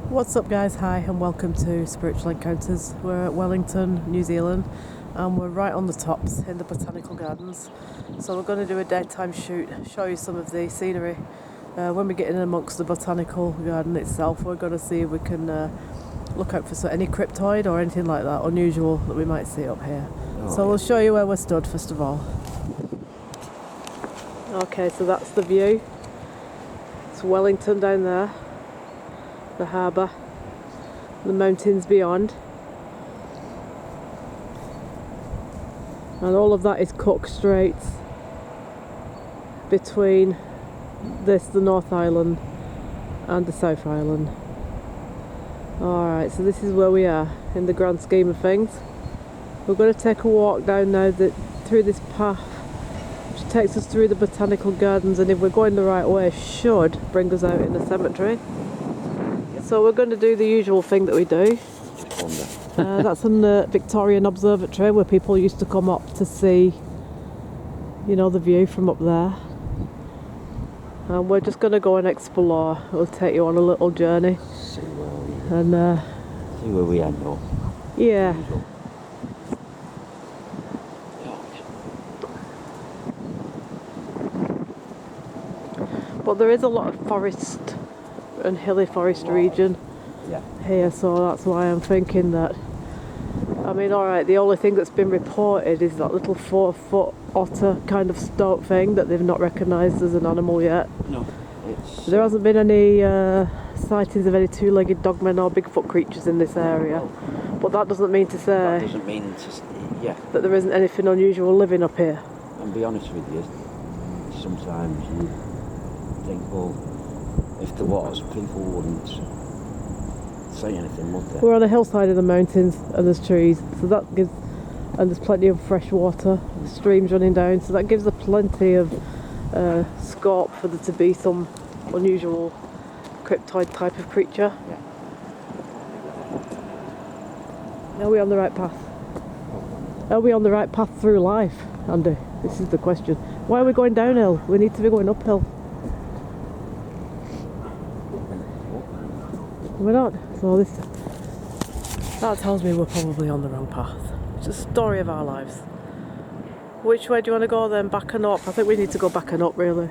What's up guys, hi and welcome to Spiritual Encounters. We're at Wellington, New Zealand, and we're right on the tops in the botanical gardens. So we're going to do a daytime shoot, show you some of the scenery. When we get in amongst the botanical garden itself, we're going to see if we can look out for any cryptoid or anything like that unusual that we might see up here. We'll show you where we're stood first of all. Okay, so that's the view. It's Wellington down there, the harbour, the mountains beyond, and all of that is Cook Straits between the North Island and the South Island. Alright, so this is where we are in the grand scheme of things. We're going to take a walk down now through this path which takes us through the botanical gardens, and if we're going the right way should bring us out in the cemetery. So we're going to do the usual thing that we do. That's on the Victorian Observatory where people used to come up to see, the view from up there. And we're just going to go and explore. We'll take you on a little journey. See where we end up. Yeah. But there is a lot of forest and hilly forest region here, so that's why I'm thinking that. I mean, alright, the only thing that's been reported is that little 4-foot otter kind of stoat thing that they've not recognised as an animal yet. No, there hasn't been any sightings of any two-legged dogmen or Bigfoot creatures in this area, but that doesn't mean to say that there isn't anything unusual living up here. And be honest with you, sometimes you think, well, if there was, people wouldn't say anything, would they? We're on a hillside in the mountains and there's trees, so that gives, and there's plenty of fresh water, streams running down, so that gives us plenty of scope for there to be some unusual cryptoid type of creature. Yeah. Are we on the right path? Are we on the right path through life, Andy? This is the question. Why are we going downhill? We need to be going uphill. We're not. So that tells me we're probably on the wrong path. It's a story of our lives. Which way do you want to go then? Back and up? I think we need to go back and up, really.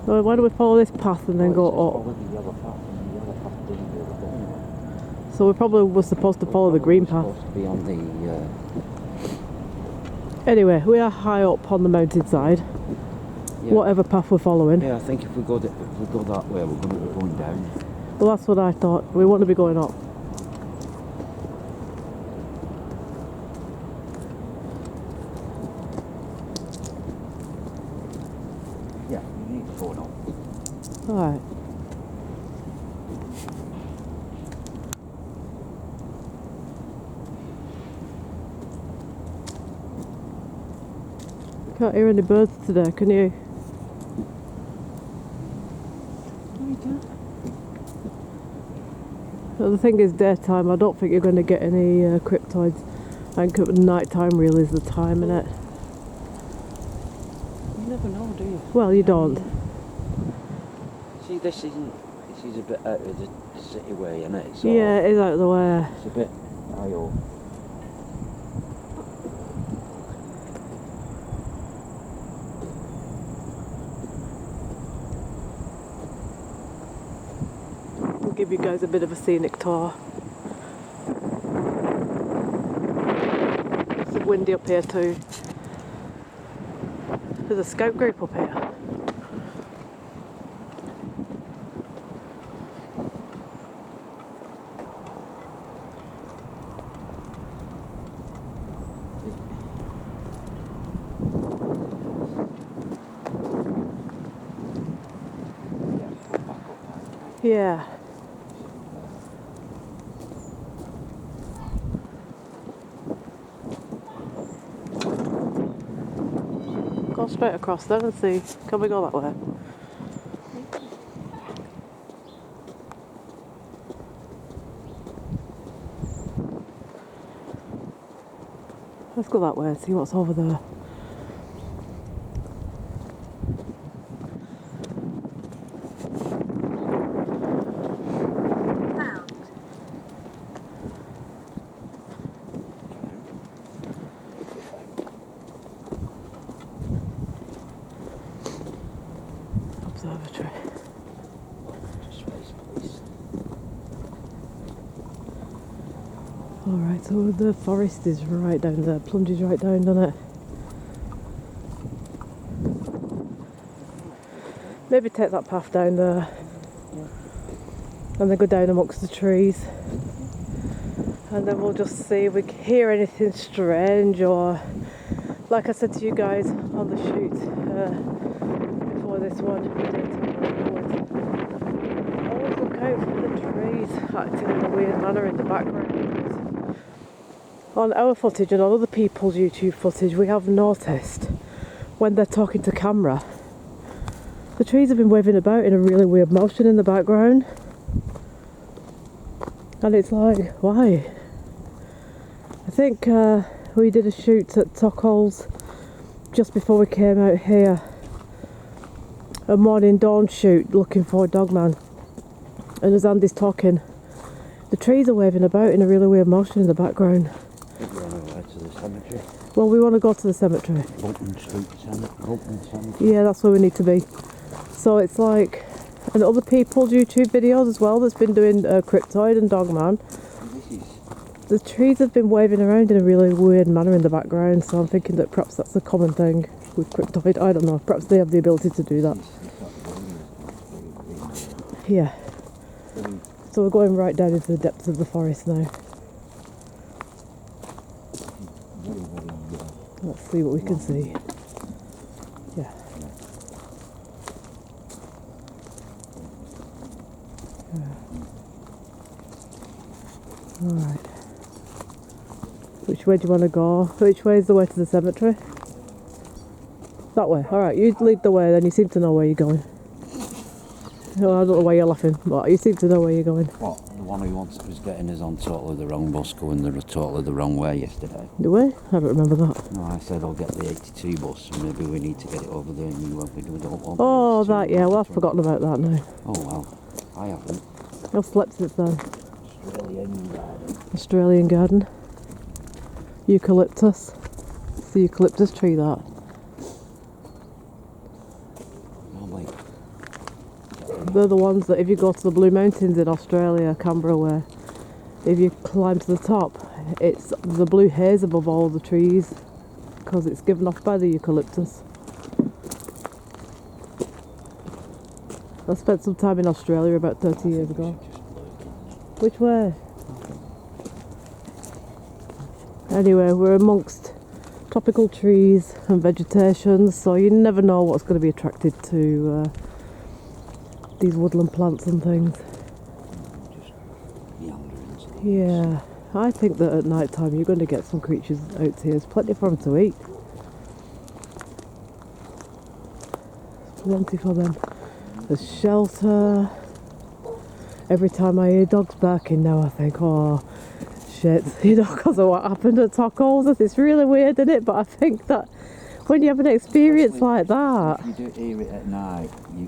So why don't we follow this path and then go up? So we probably were supposed to follow the green path. Supposed to be on the. Anyway, we are high up on the mountainside. Yeah. Whatever path we're following. Yeah, I think if we go that way, we're going to be going down. Well, that's what I thought. We want to be going up. Yeah, we need to go up. Alright. Can't hear any birds today, can you? But the thing is, daytime, I don't think you're going to get any cryptoids. I think night time really is the time, innit? You never know, do you? Well, you don't. See, this is a bit out of the city way, isn't it? So yeah, it is out of the way. It's a bit high up. Give you guys a bit of a scenic tour. It's windy up here too. There's a scout group up here. Yeah. Go straight across there and see. Can we go that way? Let's go that way and see what's over there. Observatory. Alright, so the forest is right down there, plunges right down, doesn't it? Maybe take that path down there and then go down amongst the trees, and then we'll just see if we can hear anything strange, or like I said to you guys on the shoot before this one, we did always look out for the trees acting in a weird manner in the background. On our footage and on other people's YouTube footage, we have noticed when they're talking to camera, the trees have been waving about in a really weird motion in the background. And it's like, why? I think we did a shoot at Tockholes just before we came out here. A morning dawn shoot looking for Dogman. And as Andy's talking, the trees are waving about in a really weird motion in the background. You want to go to the cemetery? Well, we want to go to the cemetery. Wellington Cemetery. Yeah, that's where we need to be. So it's like, and other people's YouTube videos as well that's been doing Cryptoid and Dogman. The trees have been waving around in a really weird manner in the background, so I'm thinking that perhaps that's a common thing with Cryptoid. I don't know, perhaps they have the ability to do that. Yeah. So we're going right down into the depths of the forest now. Let's see what we can see. Yeah. Alright. Which way do you want to go? Which way is the way to the cemetery? That way. Alright, you lead the way then, you seem to know where you're going. No, I don't know why you're laughing, but you seem to know where you're going. What? The one who was getting us on totally the wrong bus, going totally the wrong way yesterday. The way? I don't remember that. No, I said I'll get the 82 bus, and maybe we need to get it over there, and you won't be doing it. Oh, that, yeah, well I've forgotten about that now. Oh well, I haven't. I've slept since then. Australian garden. Australian garden. Eucalyptus. It's the eucalyptus tree, that. Normally. They're the ones that if you go to the Blue Mountains in Australia, Canberra way, if you climb to the top, it's the blue haze above all the trees because it's given off by the eucalyptus. I spent some time in Australia about 30 years ago. Which way? Anyway, we're amongst tropical trees and vegetation, so you never know what's going to be attracted to these woodland plants and things. Yeah, I think that at night time you're going to get some creatures out here. There's plenty for them to eat. Plenty for them. There's shelter. Every time I hear dogs barking now I think, oh shit, you know, because of what happened at Tockholes. It's really weird, isn't it? But I think that when you have an experience like that... If you do hear it at night, you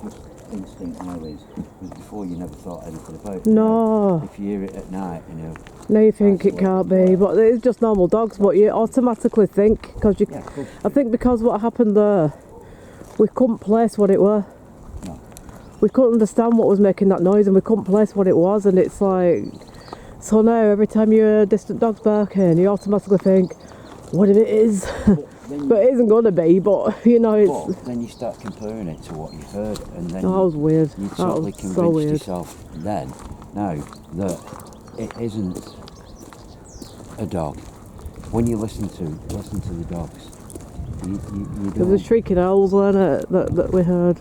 just instinct noise. Because before you never thought anything about it. No. If you hear it at night, you know... Now you think it can't be, but it's just normal dogs, but you automatically think, because you... Yeah, cool. I think because what happened there, we couldn't place what it were. No. We couldn't understand what was making that noise and we couldn't place what it was, and it's like... So now every time you hear distant dogs barking, you automatically think, what if it is? But it isn't going to be, but you know, it's... But then you start comparing it to what you heard, and then that was weird. you That totally was convinced so weird. yourself then, now, that it isn't a dog. When you listen to the dogs, you There was shrieking owls, weren't it, that we heard.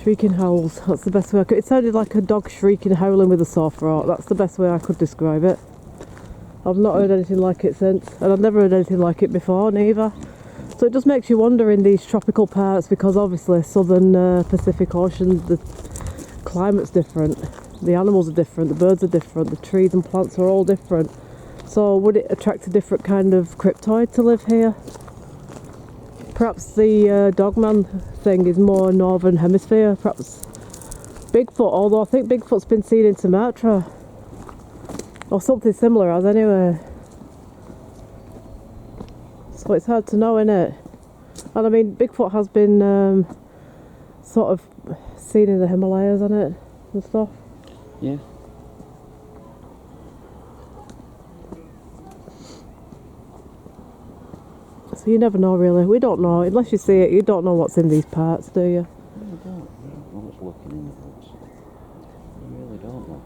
Shrieking howls, that's the best way I could... It sounded like a dog shrieking, howling with a sore throat. That's the best way I could describe it. I've not heard anything like it since, and I've never heard anything like it before neither. So it just makes you wonder in these tropical parts, because obviously southern Pacific Ocean, the climate's different, the animals are different, the birds are different, the trees and plants are all different. So would it attract a different kind of cryptoid to live here? Perhaps the Dogman thing is more northern hemisphere, perhaps Bigfoot, although I think Bigfoot's been seen in Sumatra. Or something similar as anyway. So it's hard to know, innit? And I mean, Bigfoot has been sort of seen in the Himalayas, hasn't it, and stuff. Yeah. So you never know, really. We don't know. Unless you see it, you don't know what's in these parts, do you? You don't know what's looking in the woods. You really don't know.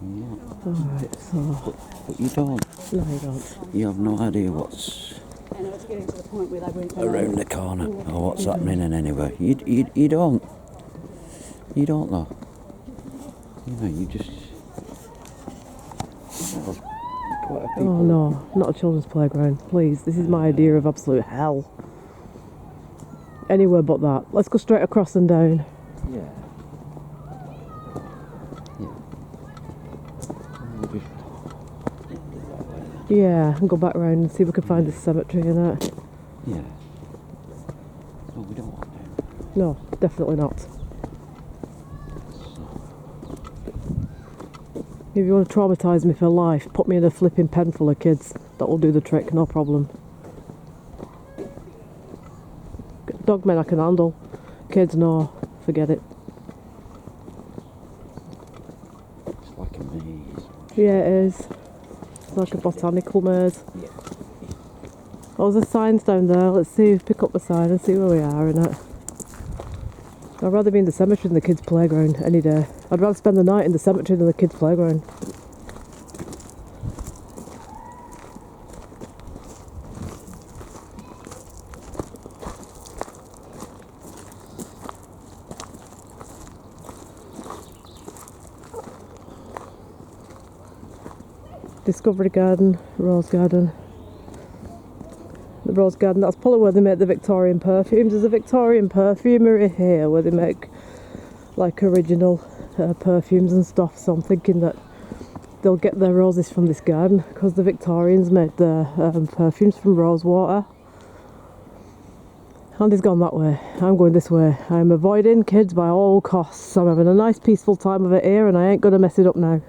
Yeah. Alright, so... But you don't. No, you don't. You have no idea what's around the corner or what's happening in anywhere. You don't. You don't know. You know, you just... Oh no, not a children's playground. Please, this is my idea of absolute hell. Anywhere but that. Let's go straight across and down. Yeah. Yeah, and go back round and see if we can find the cemetery and that. Yeah. No, we don't want that. No, definitely not. If you want to traumatise me for life, put me in a flipping pen full of kids. That will do the trick, no problem. Dogmen I can handle. Kids, no. Forget it. It's like a maze. Yeah, it is. It's like a botanical maze. Yeah. Oh, there's a signs down there. Let's see, pick up the sign and see where we are in it. I'd rather be in the cemetery than the kids' playground any day. I'd rather spend the night in the cemetery than the kids' playground. Discovery Garden, Rose Garden. The Rose Garden, that's probably where they make the Victorian perfumes. There's a Victorian perfumery here where they make like original perfumes and stuff, so I'm thinking that they'll get their roses from this garden because the Victorians made their perfumes from rose water. Andy's gone that way, I'm going this way. I'm avoiding kids by all costs. I'm having a nice peaceful time of it here and I ain't gonna mess it up now.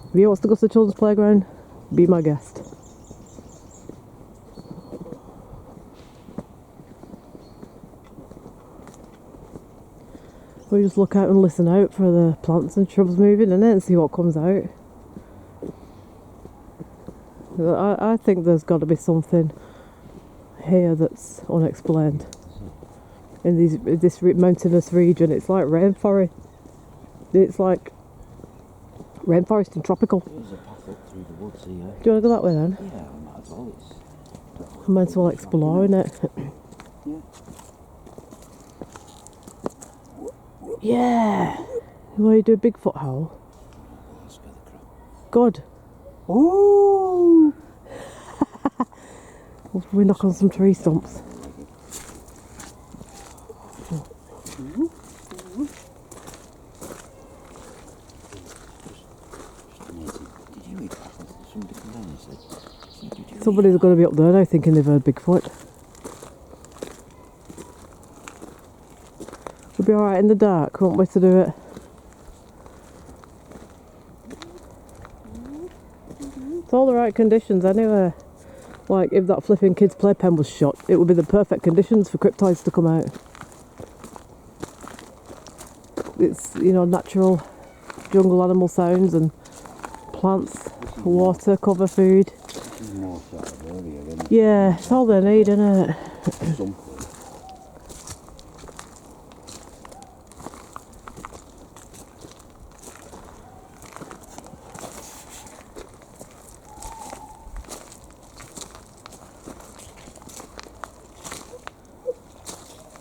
If you want to go to the children's playground, be my guest. We just look out and listen out for the plants and shrubs moving in it and see what comes out. I think there's got to be something here that's unexplained. In this mountainous region, it's like rainforest. It's like rainforest and tropical. There's a path up through the woods here. Do you want to go that way then? Yeah, I might as well. I might as well explore in it. Yeah. You want to do a Bigfoot howl? Let's get the crowd. Good. Ooh! We knock on some tree stumps. Somebody's going to be up there now thinking they've heard Bigfoot. We'll be alright in the dark, won't we, to do it? It's all the right conditions anyway. Like, if that flipping kids' playpen was shut, it would be the perfect conditions for cryptids to come out. It's, you know, natural jungle animal sounds and plants, water, cover food. More sort of area, isn't it? Yeah, it's all they need, isn't it? Something.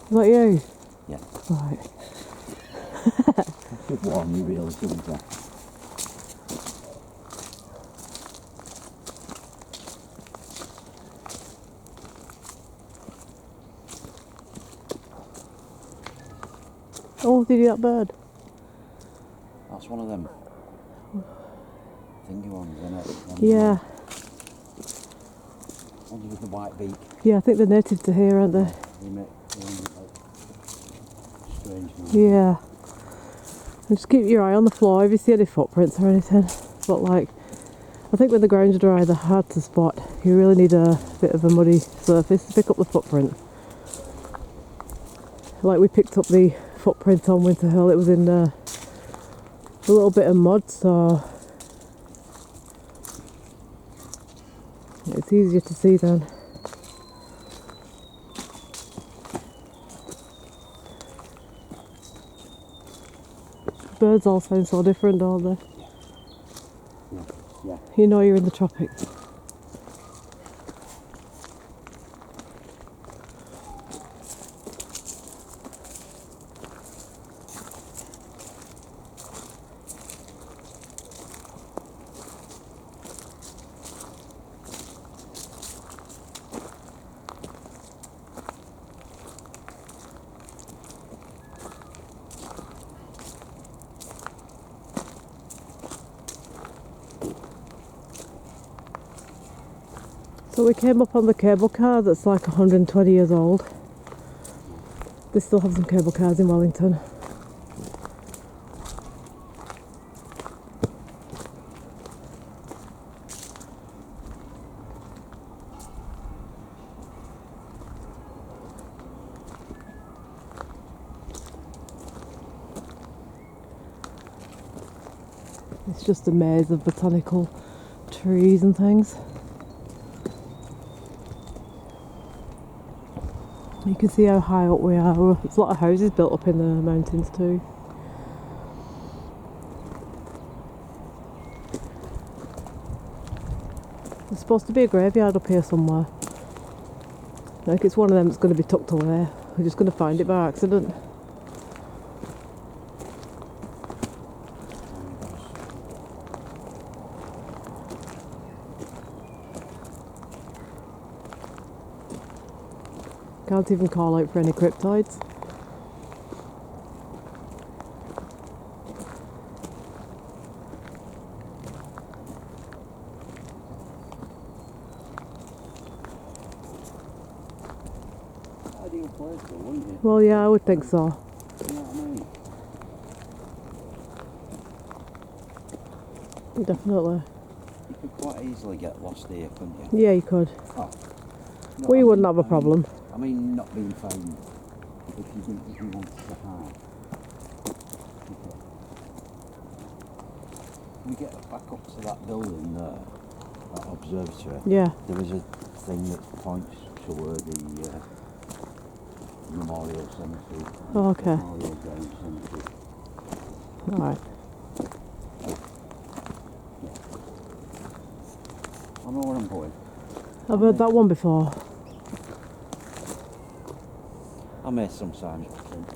Is that you? Yeah. Right. Should warn you really, shouldn't I? Oh, did you see that bird? That's one of them thingy ones, isn't it? Yeah. Ones with the white beak. Yeah, I think they're native to here, aren't they? They make strange noises. Yeah. And just keep your eye on the floor if you see any footprints or anything. But like, I think when the ground's dry, they're hard to spot. You really need a bit of a muddy surface to pick up the footprint. Like we picked up the footprint on Winter Hill, it was in a little bit of mud, so it's easier to see then. Birds all sound so different, don't they? Yeah. You know you're in the tropics. So we came up on the cable car that's like 120 years old. They still have some cable cars in Wellington. It's just a maze of botanical trees and things. You can see how high up we are. There's a lot of houses built up in the mountains too. There's supposed to be a graveyard up here somewhere. Like it's one of them that's going to be tucked away. We're just going to find it by accident. Can't even call out for any cryptids. Ideal place though, wouldn't it? Well, yeah, I would think so. You know what I mean? Definitely. You could quite easily get lost here, couldn't you? Yeah, you could. Oh. No, We wouldn't have a problem. I mean, not being found if you wanted to hide. We get back up to that building there, that observatory. Yeah. There is a thing that points toward the memorial cemetery. Oh, okay. Memorial Ground Cemetery. Alright. I know where I'm going. I've heard that one before. I may sometimes think.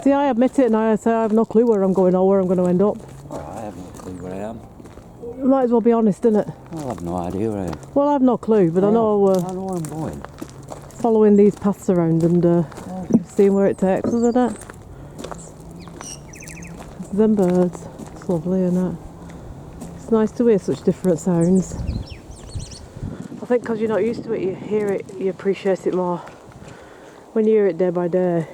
See, I admit it and I say I have no clue where I'm going or where I'm going to end up. I have no clue where I am. You might as well be honest, innit? I have no idea where I am. Well, I have no clue, but I know I know where I'm going. following these paths around and seeing where it takes us, isn't it? Them birds. It's lovely, isn't it? It's nice to hear such different sounds. I think because you're not used to it, you hear it, you appreciate it more. When you hear it day by day,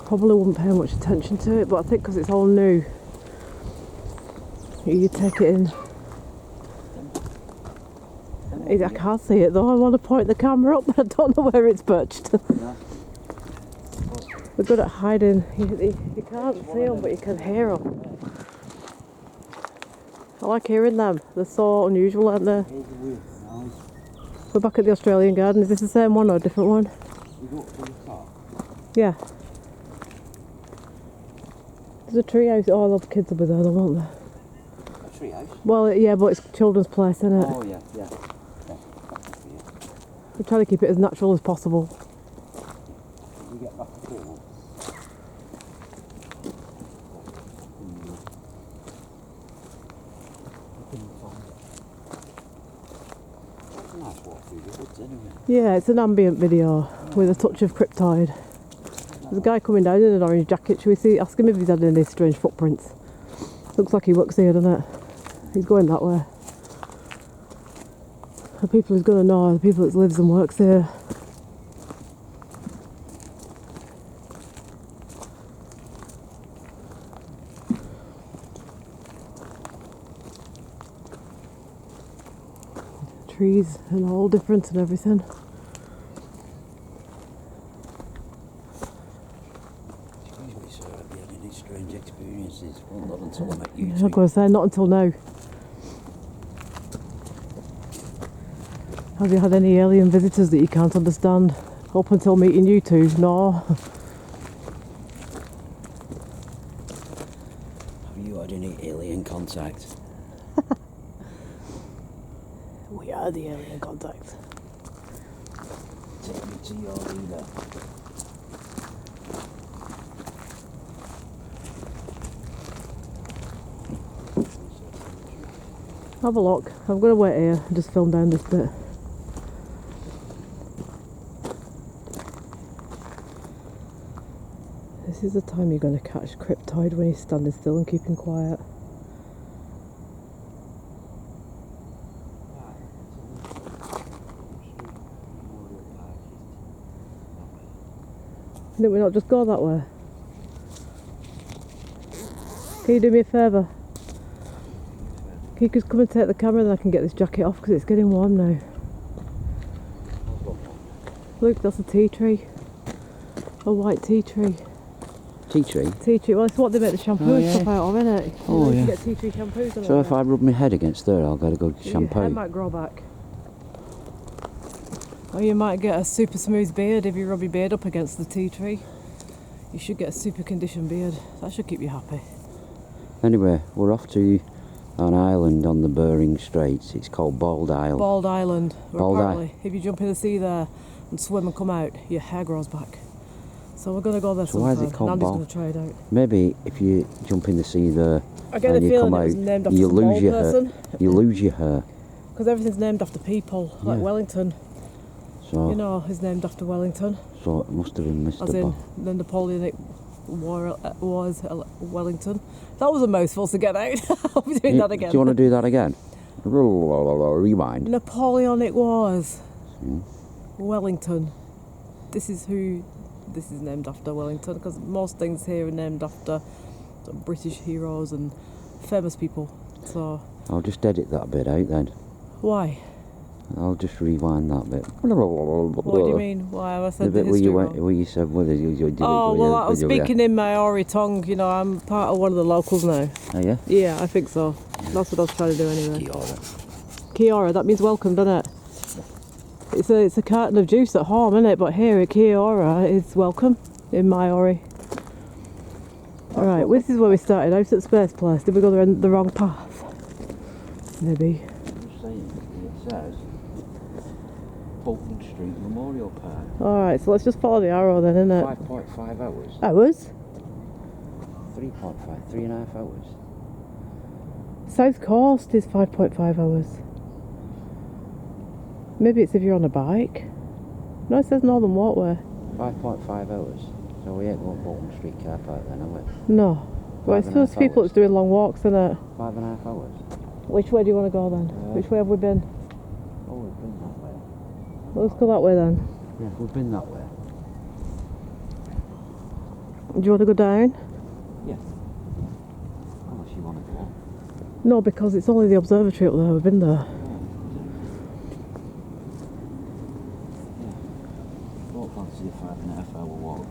probably wouldn't pay much attention to it, but I think because it's all new, you take it in. I can't see it though. I want to point the camera up, but I don't know where it's perched. We're good at hiding. You can't see them, but you can hear them. I like hearing them. They're so unusual, aren't they? We're back at the Australian garden. Is this the same one or a different one? Yeah. There's a tree house. Oh, I love kids will be there, though, won't there? A tree house? Well, yeah, but it's children's place, isn't it? Oh, yeah. We're trying to keep it as natural as possible. We get back to it. Yeah, it's an ambient video with a touch of cryptid. There's a guy coming down in an orange jacket. Should we see? Ask him if he's had any strange footprints. Looks like he works here, doesn't it? He's going that way. The people who's going to know are the people that lives and works here. trees and all different and everything. Excuse me, sir, have you had any strange experiences? Well, not until I met you I was two. going to say, not until now. Have you had any alien visitors that you can't understand? Up until meeting you two, no. Have you had any alien contact? We are the alien contact. Take me to your leader. Have a look. I'm going to wait here and just film down this bit. This is the time you're going to catch cryptoid, when he's standing still and keeping quiet. Did we not just go that way? Can you do me a favour? Can you just come and take the camera, then I can get this jacket off because it's getting warm now. Look, that's a tea tree. A white tea tree. Tea tree? Tea tree, well it's what they make the shampoo and stuff out of, isn't it? Oh, you yeah. get tea tree shampoos. So if I rub my head against there, I'll get a good shampoo. Your hair might grow back. Or you might get a super smooth beard if you rub your beard up against the tea tree. You should get a super conditioned beard. That should keep you happy. Anyway, we're off to an island on the Bering Straits. It's called Bald Isle. Bald Island. Where Bald apparently, if you jump in the sea there and swim and come out, your hair grows back. So we're going to go there So why is sometime. it called Andy's Bald? going to try it out. Maybe if you jump in the sea there I get and the you come feeling it was out, named after you some lose bald your hair. person. You lose your hair. Because everything's named after people, like Yeah. Wellington. So, You know, is named after Wellington. so it must have been Mr. As in, Bald. the Napoleonic War was Wellington. That was a mouthful to get out. I'll be doing that again. Do you want to do that again? Rewind. Napoleonic Wars. Hmm. Wellington. This is named after Wellington, because most things here are named after sort of British heroes and famous people. So I'll just edit that bit out then. why? I'll just rewind that bit. What do you mean? Why have I The said the bit where history you wrong? went, where you said whether you did Oh it. well, I was speaking in Maori tongue. You know, I'm part of one of the locals now. Oh yeah. Yeah, I think so. That's what I was trying to do anyway. Kia ora. Kia ora, that means welcome, doesn't it? It's a carton of juice at home, isn't it? But here at Kia ora is welcome in Maori. Alright, this is where we started out at Space Place. Did we go the wrong path? Maybe. I'm saying, it says Bolton Street Memorial Park. Alright, so let's just follow the arrow then, innit? 5.5 hours. Hours? 3.5, 3.5 hours. South Coast is 5.5 hours. Maybe it's if you're on a bike. No, it says Northern Waterway. 5.5 hours. So we ain't going Bolton Street car park then, are we? No. Well, it's for 5.5 people hours. that's doing long walks, isn't it? 5.5 hours. Which way do you want to go then? Which way have we been? Oh, we've been that way. Let's go that way then. Yeah, we've been that way. Do you want to go down? Yeah. Unless you want to go. No, because it's only the observatory up there. We've been there. Don't fancy a 5.5 hour walk.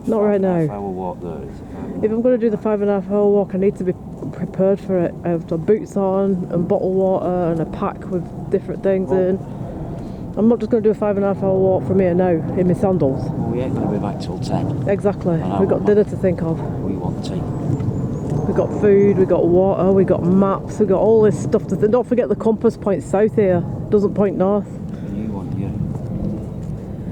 Not right now. 5.5 hour walk there. It's a 5.5 If I'm going to do the 5.5 hour walk, I need to be prepared for it. I have to have boots on and bottled water and a pack with different things in. I'm not just going to do a 5.5 hour walk from here now in my sandals. Well, we ain't going to be back till 10. Exactly. We've got dinner to think of. We want tea. We've got food, we've got water, we've got maps, we've got all this stuff to think. Don't forget the compass points south here. Doesn't point north. You want, yeah.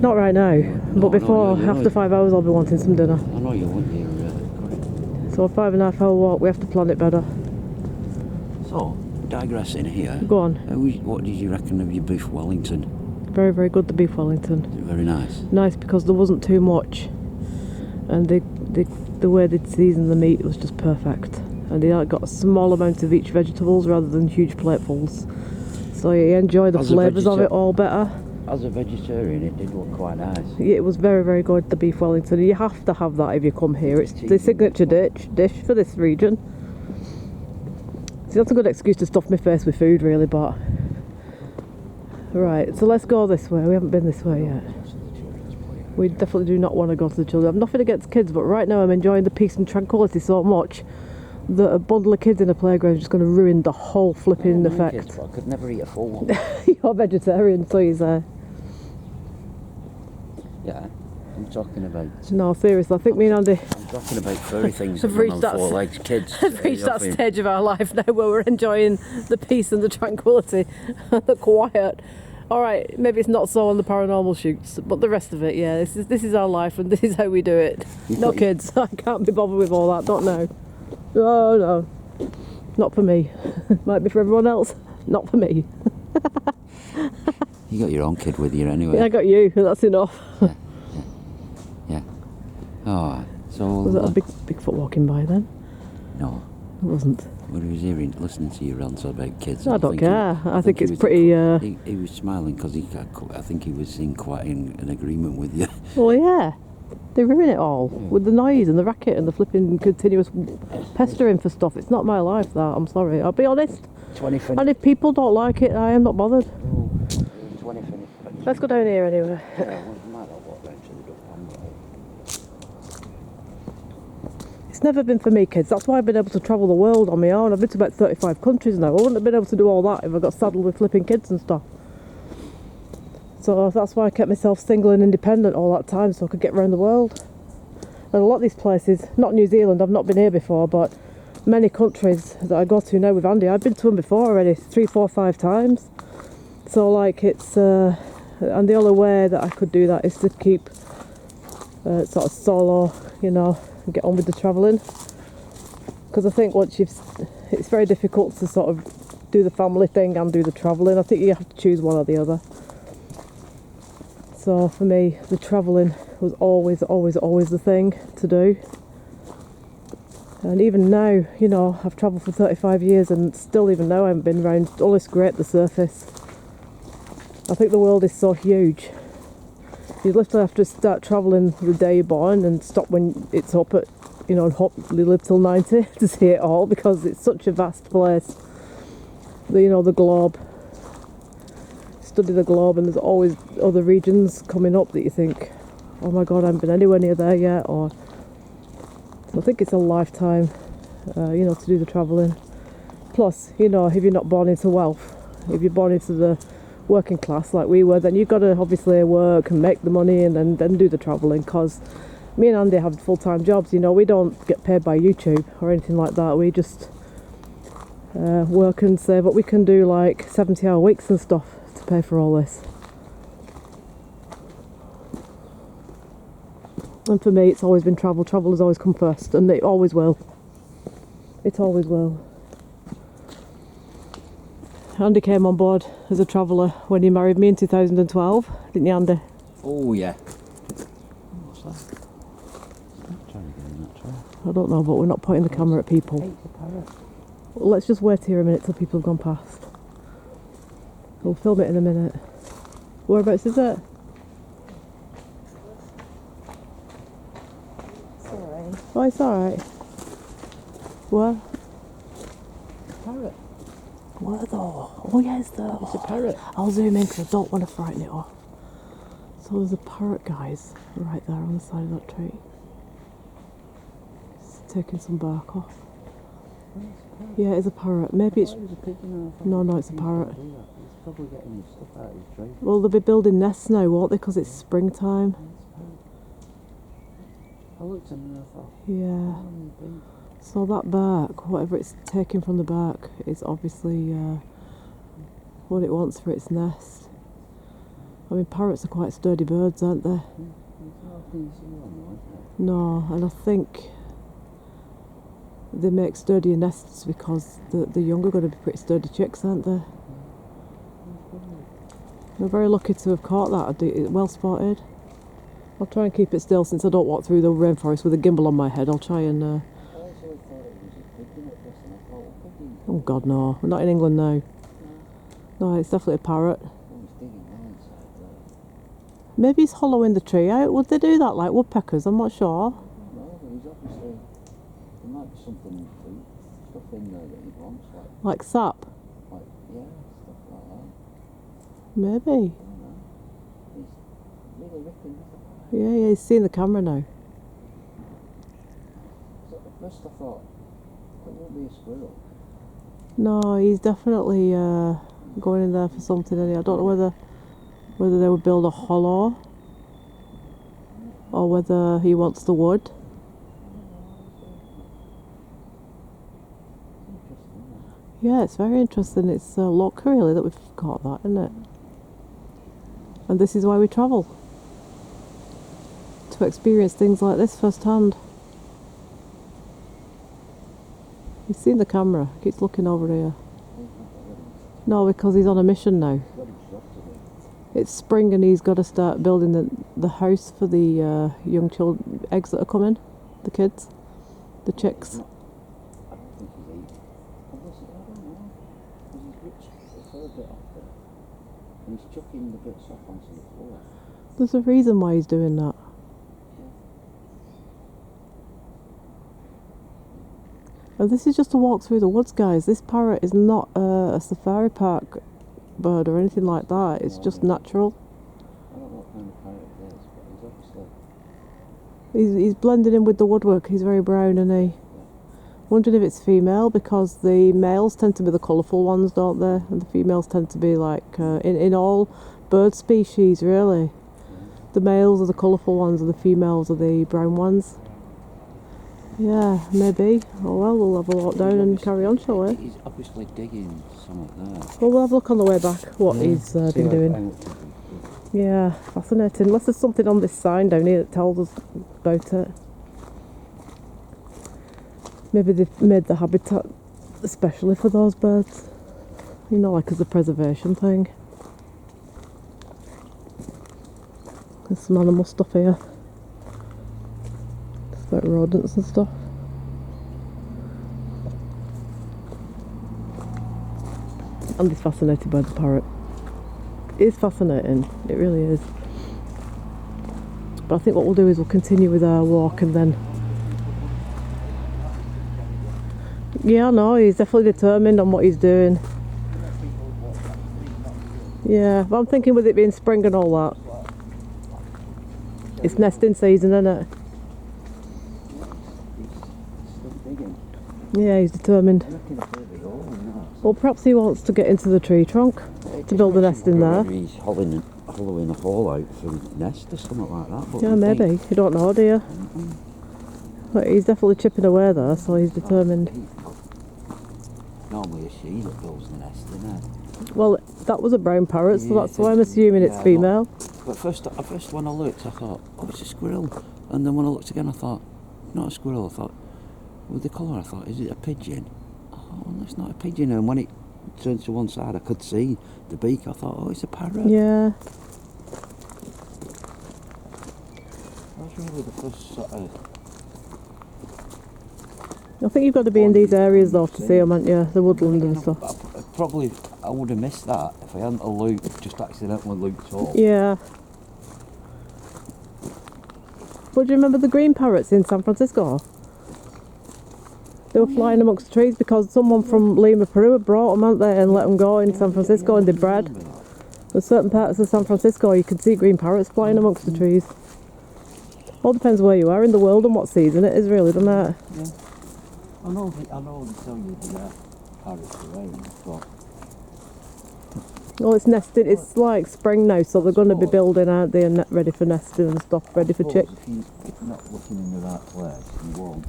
Not right now, but No, before, no, after 5 hours, I'll be wanting some dinner. I know you want your correct. So a 5.5 hour walk, we have to plan it better. So, digressing here. Go on. What did you reckon of your beef Wellington? Very, very good, the beef Wellington. Is it very nice? Nice because there wasn't too much, and the way they'd seasoned the meat was just perfect. And they got a small amount of each vegetables rather than huge platefuls. So you enjoy the flavours of it all better. As a vegetarian, it did look quite nice. Yeah, it was very, very good, the beef Wellington. You have to have that if you come here. It's the signature dish for this region. See, that's a good excuse to stuff my face with food, really, but Right, so let's go this way. We haven't been this way yet. We definitely do not want to go to the children. I'm nothing against kids, but right now I'm enjoying the peace and tranquility so much that a bundle of kids in a playground is just going to ruin the whole flipping effect. Kids, but I could never eat a full one. You're vegetarian, so you say. Yeah, I'm talking about... No, seriously, I think me and Andy I'm talking about furry things that have run reached on that four legs, kids. have reached that stage of our life now where we're enjoying the peace and the tranquility and the quiet. Alright, maybe it's not so on the paranormal shoots, but the rest of it, yeah, this is our life and this is how we do it. No kids, I can't be bothered with all that, don't know. Oh no, not for me. Might be for everyone else, not for me. You got your own kid with you anyway. Yeah, I got you, that's enough. Yeah. Oh, so... Was that a Bigfoot walking by then? No. It wasn't. Well, he was hearing, listening to you rant about kids. I don't care. I think it's pretty... He was smiling because I think he was in quite in agreement with you. Well, yeah. They ruin it all with the noise and the racket and the flipping continuous pestering for stuff. It's not my life, that. I'm sorry. I'll be honest. 20 And if people don't like it, I am not bothered. Oh, 20 minutes. Let's go down here anyway. Yeah, might not walk round to the duck pond. It's never been for me, kids. That's why I've been able to travel the world on my own. I've been to about 35 countries now. I wouldn't have been able to do all that if I got saddled with flipping kids and stuff. So that's why I kept myself single and independent all that time, so I could get around the world. And a lot of these places, not New Zealand, I've not been here before, but many countries that I go to now with Andy, I've been to them before already, 3, 4, 5 times. So like it's, and the only way that I could do that is to keep sort of solo, you know, and get on with the travelling. Because I think once it's very difficult to sort of do the family thing and do the travelling. I think you have to choose one or the other. So for me, the travelling was always the thing to do. And even now, you know, I've travelled for 35 years and still even now I haven't been around, only scraped the surface. I think the world is so huge. You literally have to start travelling the day you're born and stop when it's up at, you know, and hopefully live till 90 to see it all, because it's such a vast place. You know, the globe. Study the globe and there's always other regions coming up that you think, oh my god, I haven't been anywhere near there yet. Or so I think it's a lifetime, you know, to do the travelling. Plus, you know, if you're not born into wealth, if you're born into the working class like we were, then you've got to obviously work and make the money and then do the travelling. Because me and Andy have full-time jobs, you know, we don't get paid by YouTube or anything like that. We just work and save, but we can do like 70-hour weeks and stuff to pay for all this. And for me, it's always been travel. Travel has always come first, and it always will. It always will. Andy came on board as a traveller when he married me in 2012, didn't you, Andy? Oh, yeah. What's that? I'm trying to get in that trail. I don't know, but we're not pointing the camera at people. It's a parrot. Well, let's just wait here a minute till people have gone past. We'll film it in a minute. Whereabouts is it? Sorry. Oh, it's alright. Where? Parrot. Where though? Oh, yeah, it's there. It's a parrot. I'll zoom in because I don't want to frighten it off. So there's a parrot, guys, right there on the side of that tree. It's taking some bark off. Yeah, it's a parrot. Maybe it's... No, it's a parrot. He's probably getting his stuff out of his tree. Well, they'll be building nests now, won't they? Because it's springtime. I looked and I thought, Yeah. So that bark, whatever it's taking from the bark, is obviously what it wants for its nest. I mean, parrots are quite sturdy birds, aren't they? No, and I think they make sturdier nests because the young are going to be pretty sturdy chicks, aren't they? We're very lucky to have caught that. Well spotted. I'll try and keep it still since I don't walk through the rainforest with a gimbal on my head. I'll try and... Oh god, no. We're not in England now. No, it's definitely a parrot. Maybe he's hollowing the tree out. Would they do that like woodpeckers? I'm not sure. no, but he's obviously, there might be something, stuff in there that he wants, Like sap? yeah, stuff like that. Maybe. He's really ripping. Yeah, he's seeing the camera now. So at first I thought, it won't be a squirrel. No, he's definitely going in there for something. And I don't know whether they would build a hollow or whether he wants the wood. Yeah, it's very interesting. It's luck really that we've got that, isn't it? And this is why we travel. To experience things like this firsthand. He's seen the camera, he keeps looking over here. No, because he's on a mission now. It's spring and he's got to start building the house for the young children, eggs that are coming, the kids, the chicks. I don't think he's eating. I don't know. Because he's ripped a fair bit off there. And he's chucking the bits off onto the floor. There's a reason why he's doing that. And this is just a walk through the woods, guys. This parrot is not a safari park bird or anything like that. It's just natural. I don't know what kind of parrot it is, but he's obviously... He's blending in with the woodwork. He's very brown, and he wondered if it's female, because the males tend to be the colourful ones, don't they? And the females tend to be like in all bird species, really. The males are the colourful ones, and the females are the brown ones. Yeah, maybe. Oh well, we'll have a walk down and carry on, shall we? He's obviously digging something there. Well, we'll have a look on the way back what he's been doing. Yeah, fascinating. Unless there's something on this sign down here that tells us about it. Maybe they've made the habitat especially for those birds. You know, like as a preservation thing. There's some animal stuff here. It's about rodents and stuff. I'm just fascinated by the parrot. It is fascinating, it really is. But I think what we'll do is we'll continue with our walk and then... Yeah, no, he's definitely determined on what he's doing. Yeah, but I'm thinking with it being spring and all that, it's nesting season, isn't it? Yeah, he's determined. Well, perhaps he wants to get into the tree trunk to build a nest in there. He's hollowing a hole out for a nest or something like that. But yeah, maybe. You don't know, do you? But he's definitely chipping away there, so he's determined. Normally a she that builds the nest, isn't it? Well, that was a brown parrot, so that's why I'm assuming it's female. But first when I looked, I thought, oh, it's a squirrel. And then when I looked again, I thought, not a squirrel. I thought, with the colour, I thought, is it a pigeon? Oh, well, it's not a pigeon. And when it turned to one side, I could see the beak. I thought, oh, it's a parrot. Yeah. That was really the first sort of... I think you've got to be in these areas though to see them, haven't you? The woodland and stuff. I would have missed that if I hadn't looked, just accidentally looked up. Yeah. But do you remember the green parrots in San Francisco? They were flying amongst the trees because someone from Lima, Peru had brought them, hadn't they, and let them go in San Francisco and they bred. There's certain parts of San Francisco you can see green parrots flying amongst the trees. All depends where you are in the world and what season it is, really, doesn't it? Yeah. I know they tell you the parrots are rain, but... Well, it's nesting. It's like spring now, so they're going to be building, aren't they, and ready for nesting and stuff, ready for chicks. If you're not looking in the right place, you won't.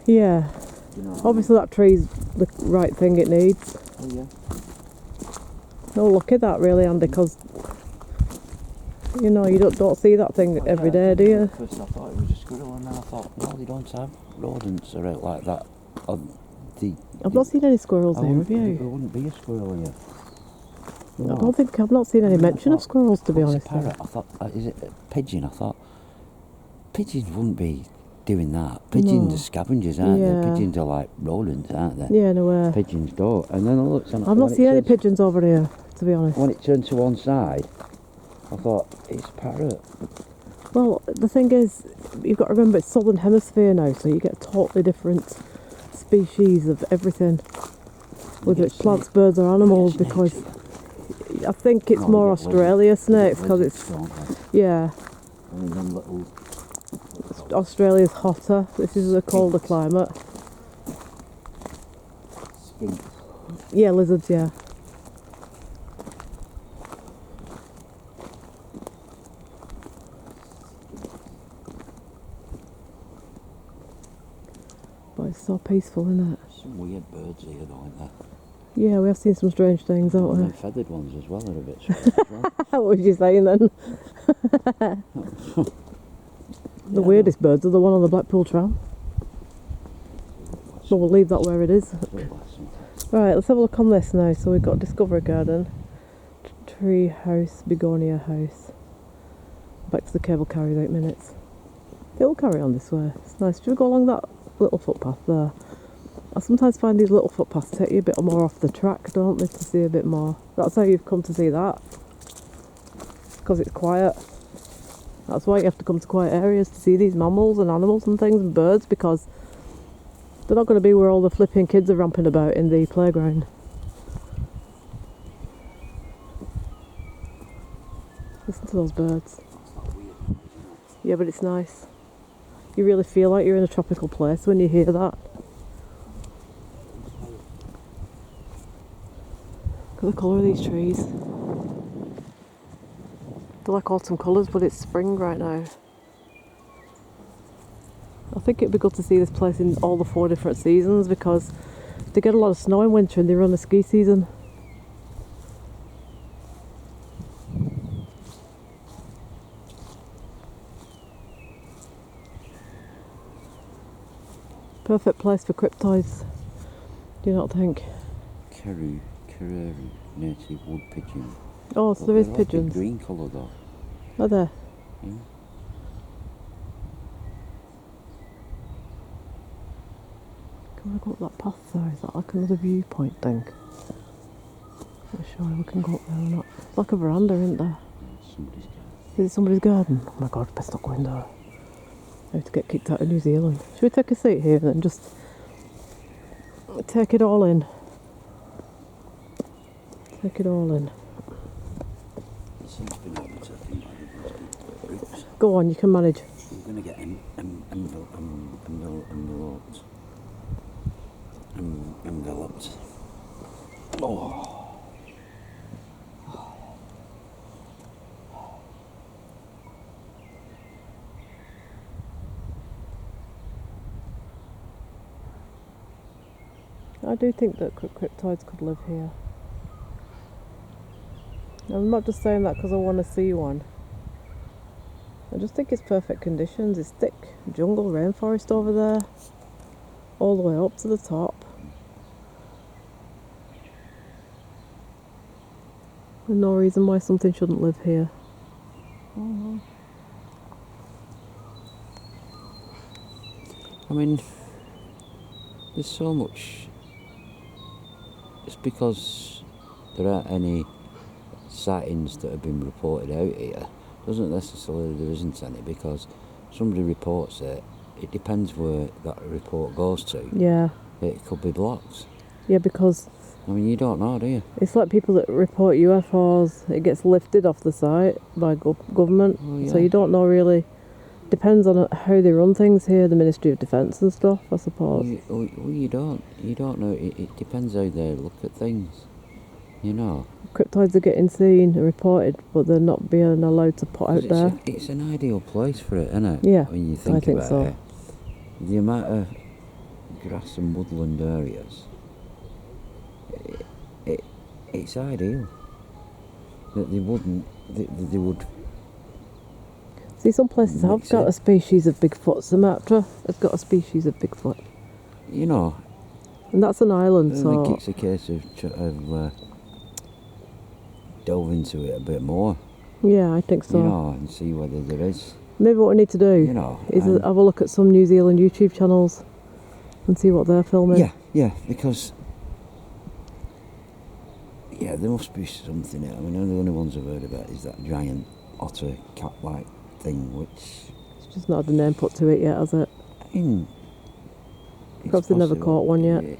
Yeah. You know obviously that tree's the right thing it needs. Oh yeah. No, look at that really, Andy, because you know you don't see that thing every day, do you? First I thought it was a squirrel, and then I thought, no, they don't have rodents are out like that. I've not seen any squirrels here, have you? There wouldn't be a squirrel here. No. I don't think I've not seen any mention of squirrels, to be honest. A parrot. I thought, is it a pigeon? I thought pigeons wouldn't be doing that. Pigeons are scavengers, aren't they? Pigeons are like rodents, aren't they? Yeah, no way. Pigeons don't. And then I looked and I've not seen any pigeons over here, to be honest. When it turned to one side, I thought, it's parrot. Well, the thing is, you've got to remember it's southern hemisphere now, so you get totally different species of everything, whether it's plants, birds or animals, because I think it's No, more you get Australia lizards. You get snakes because lizards, it's, don't they? yeah, And then little Australia's hotter. This is a colder climate. skinks. Yeah, lizards, yeah. But it's so peaceful, isn't it? Some weird birds here, though, aren't there? Yeah, we have seen some strange things, And haven't them we? feathered ones as well are a bit strange as well. What was you saying then? The weirdest birds are the one on the Blackpool tram. But we'll leave that where it is. Right, let's have a look on this now. So we've got Discovery Garden, Tree House, Begonia House. Back to the cable car in 8 minutes. It'll carry on this way. It's nice. Should we go along that little footpath there? I sometimes find these little footpaths take you a bit more off the track, don't they, to see a bit more. That's how you've come to see that. Because it's quiet. That's why you have to come to quiet areas to see these mammals and animals and things and birds, because they're not going to be where all the flipping kids are ramping about in the playground. Listen to those birds. Yeah, but it's nice. You really feel like you're in a tropical place when you hear that. Look at the colour of these trees. They're like autumn colours, but it's spring right now. I think it'd be good to see this place in all the 4 different seasons, because they get a lot of snow in winter and they run the ski season. Perfect place for cryptoids, do you not think? Karoo native wood pigeon. Oh, so But there is they're like a pigeons. green colour though. Are there? Yeah. Can we go up that path there? Is that like another viewpoint thing? Not sure we can go up there or not. It's like a veranda, isn't there? Somebody's garden. Is it somebody's garden? Oh my god, best not go in there. I have to get kicked out of New Zealand. Should we take a seat here and then just take it all in? Take it all in. There's something able to think like groups. Go on, you can manage. We're going to get enveloped. Oh. I do think that cryptoids could live here. I'm not just saying that because I want to see one. I just think it's perfect conditions. It's thick jungle, rainforest over there, all the way up to the top. There's no reason why something shouldn't live here. I mean, there's so much. It's because there aren't any sightings that have been reported out here. Doesn't necessarily there isn't any, because somebody reports it. It depends where that report goes to. Yeah. It could be blocked. Yeah, because I mean, you don't know, do you? it's like people that report UFOs. It gets lifted off the site by government. Oh, yeah. So you don't know really. Depends on how they run things here, the Ministry of Defence and stuff, I suppose. You don't know. It depends how they look at things. You know. Cryptoids are getting seen and reported, but they're not being allowed to put out there. It's an ideal place for it, isn't it? Yeah, when you I think about so. it. The amount of grass and woodland areas, it's ideal. That they would. See, some places have Mix got it. a species of Bigfoot. Sumatra has got a species of Bigfoot. You know, And that's an island, I so think it's a case of delve into it a bit more. yeah, I think so. You know, and see whether there is. Maybe what we need to do You know, is and- have a look at some New Zealand YouTube channels and see what they're filming. Yeah, because there must be something. I mean, the only ones I've heard about is that giant otter cat-like thing, which It's just not had a name put to it yet, has it? I mean, it's Perhaps they've never possible. caught one yet.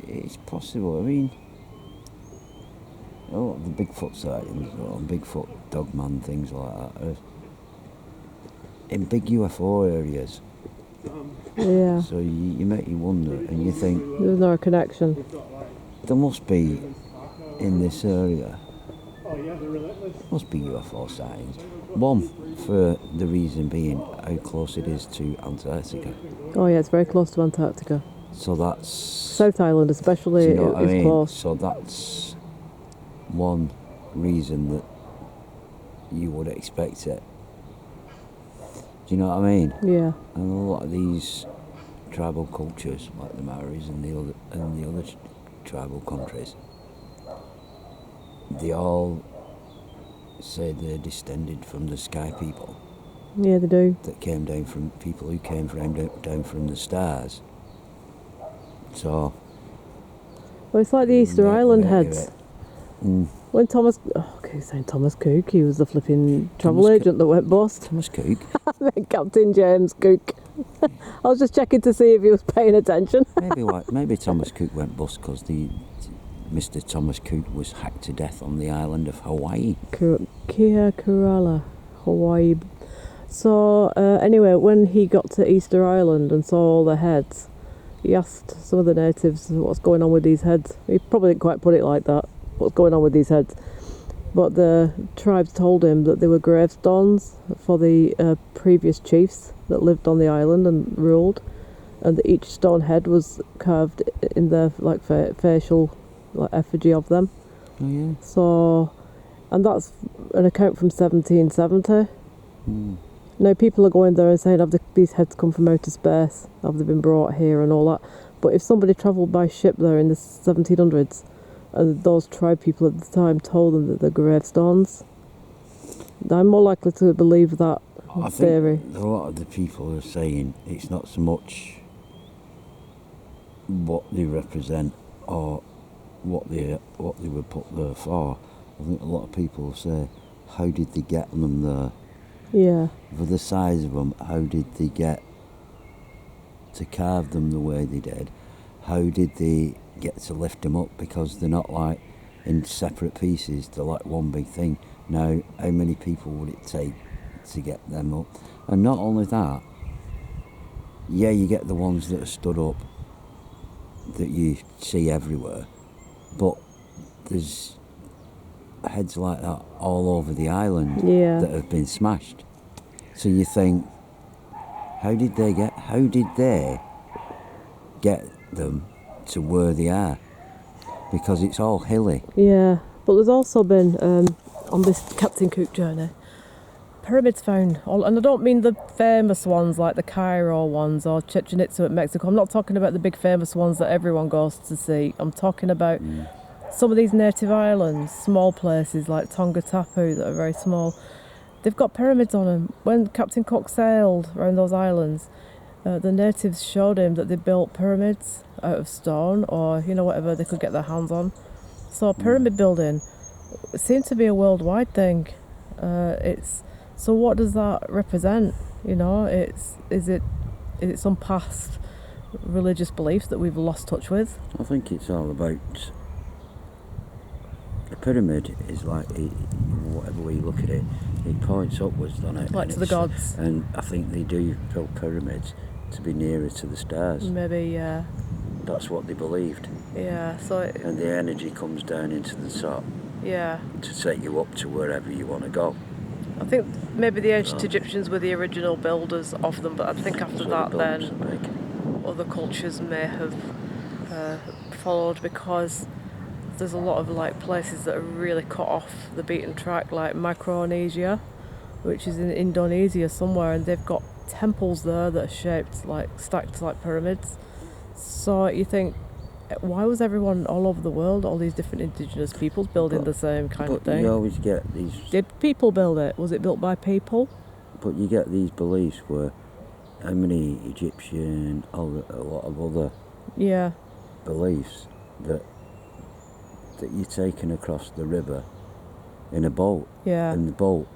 It's possible. I mean, lot of the Bigfoot sightings, or Bigfoot dogman, things like that, are in big UFO areas. Yeah. So you make you wonder, and you think There's no connection. there must be in this area. Must be UFO sightings. One, for the reason being how close it is to Antarctica. Oh yeah, it's very close to Antarctica. So that's South Island especially do you know what I is mean? close. So that's one reason that you would expect it. Do you know what I mean? Yeah. And a lot of these tribal cultures, like the Maoris and the other tribal countries, they all say they're descended from the sky people. Yeah, they do. That came down from people who came down from the stars. So. Well, it's like the Easter Island heads. Mm. When Thomas, saying Thomas Cook, he was the flipping travel agent that went bust. Thomas Cook? Captain James Cook. I was just checking to see if he was paying attention. maybe Thomas Cook went bust because Mr. Thomas Cook was hacked to death on the island of Hawaii. Kia Kerala, Hawaii. So anyway, when he got to Easter Island and saw all the heads, he asked some of the natives what's going on with these heads. He probably didn't quite put it like that, what's going on with these heads. But the tribes told him that they were gravestones for the previous chiefs that lived on the island and ruled, and that each stone head was carved in their like facial effigy of them. Oh yeah. So, and that's an account from 1770. Mm. Now people are going there and saying, have these heads come from outer space? Have they been brought here and all that? But if somebody travelled by ship there in the 1700s, and those tribe people at the time told them that they're gravestones, I'm more likely to believe that theory. I think a lot of the people are saying it's not so much what they represent or what they were put there for. I think a lot of people say, how did they get them there? Yeah. For the size of them, how did they get to carve them the way they did? How did they get to lift them up? Because they're not like in separate pieces, they're like one big thing. Now, how many people would it take to get them up? And not only that, yeah, you get the ones that are stood up that you see everywhere, but there's heads like that all over the island that have been smashed. So you think, how did they get them to where they are? Because it's all hilly. Yeah, but there's also been on this Captain Cook journey, pyramids found, and I don't mean the famous ones like the Cairo ones or Chichen Itza at Mexico. I'm not talking about the big famous ones that everyone goes to see. I'm talking about some of these native islands, small places like Tonga Tapu that are very small. They've got pyramids on them. When Captain Cook sailed around those islands, the natives showed him that they built pyramids out of stone or whatever they could get their hands on. So pyramid building seems to be a worldwide thing. So what does that represent? Is it some past religious beliefs that we've lost touch with? I think it's all about. A pyramid is like, whatever way you look at it, it points upwards, doesn't it? Like to the gods. And I think they do build pyramids to be nearer to the stars. Maybe, yeah. That's what they believed. Yeah, so... And the energy comes down into the top. Yeah. To take you up to wherever you want to go. I think maybe the ancient Egyptians were the original builders of them, but I think after that then other cultures may have followed, because there's a lot of places that are really cut off the beaten track, like Micronesia, which is in Indonesia somewhere, and they've got temples there that are shaped stacked like pyramids. So you think, why was everyone all over the world, all these different indigenous peoples building the same kind of thing? You always get these... Did people build it? Was it built by people? But you get these beliefs where how many Egyptian, a lot of other beliefs that you're taken across the river in a boat, and the boat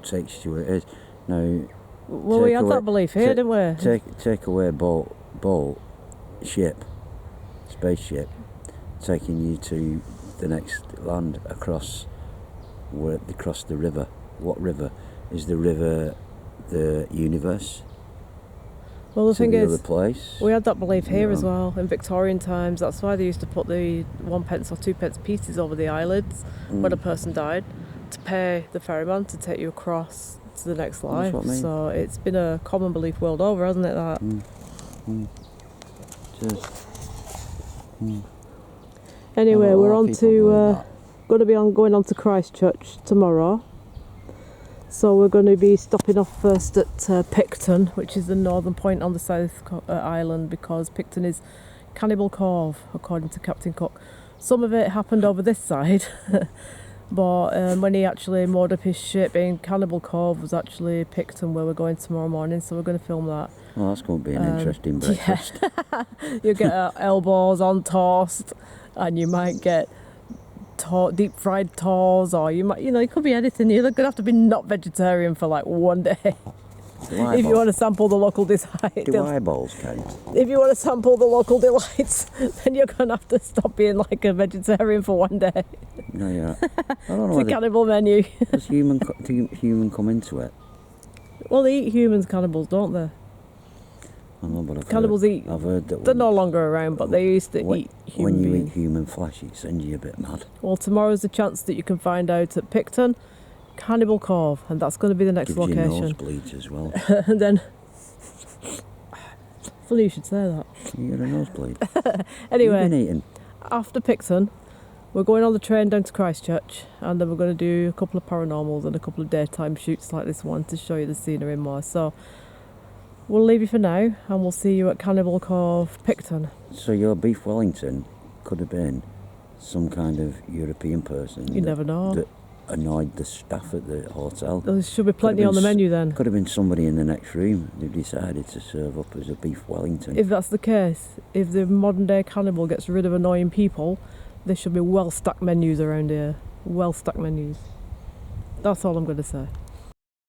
takes you where it is. Now, we had that belief here, didn't we? Take away spaceship, taking you to the next land across where they crossed the river. What river? Is the river the universe? Well, the thing the is, other place? we had that belief here Yeah. as well in Victorian times. That's why they used to put the 1p or 2p pieces over the eyelids when a person died to pay the ferryman to take you across to the next life. what I mean. So it's been a common belief world over, hasn't it? That. Just, Anyway, a lot we're of on people to believe that. going to be going on to Christchurch tomorrow. So we're going to be stopping off first at Picton, which is the northern point on the South Island, because Picton is Cannibal Cove, according to Captain Cook. Some of it happened over this side, but when he actually moored up his ship in Cannibal Cove was actually Picton, where we're going tomorrow morning. So we're going to film that. Well, that's going to be an interesting breakfast. Yeah. You'll get elbows on toast, and you might get deep fried tours, or you might, it could be anything. You're going to have to be not vegetarian for like one day if you want to sample the local delights. Do eyeballs count? If you want to sample the local delights, then you're going to have to stop being like a vegetarian for one day. No, yeah. I don't know It's a cannibal menu. does human come into it? Well, they eat humans, cannibals, don't they? I know, but Cannibals eat. I've heard that They're no longer around, but they used to when, eat human when you beings. eat human flesh, it sends you a bit mad. Well, tomorrow's the chance that you can find out at Picton, Cannibal Cove, and that's going to be the next Gives location. you nosebleeds as well. And then, funny you should say that. You got a nosebleed. Anyway, You've been eating. after Picton, we're going on the train down to Christchurch, and then we're going to do a couple of paranormals and a couple of daytime shoots like this one to show you the scenery more. So we'll leave you for now, and we'll see you at Cannibal Cove, Picton. So your beef Wellington could have been some kind of European person. You never know. That annoyed the staff at the hotel. There should be plenty on the menu then. Could have been somebody in the next room who decided to serve up as a beef Wellington. If that's the case, if the modern day cannibal gets rid of annoying people, there should be well stacked menus around here. Well stacked menus. That's all I'm going to say.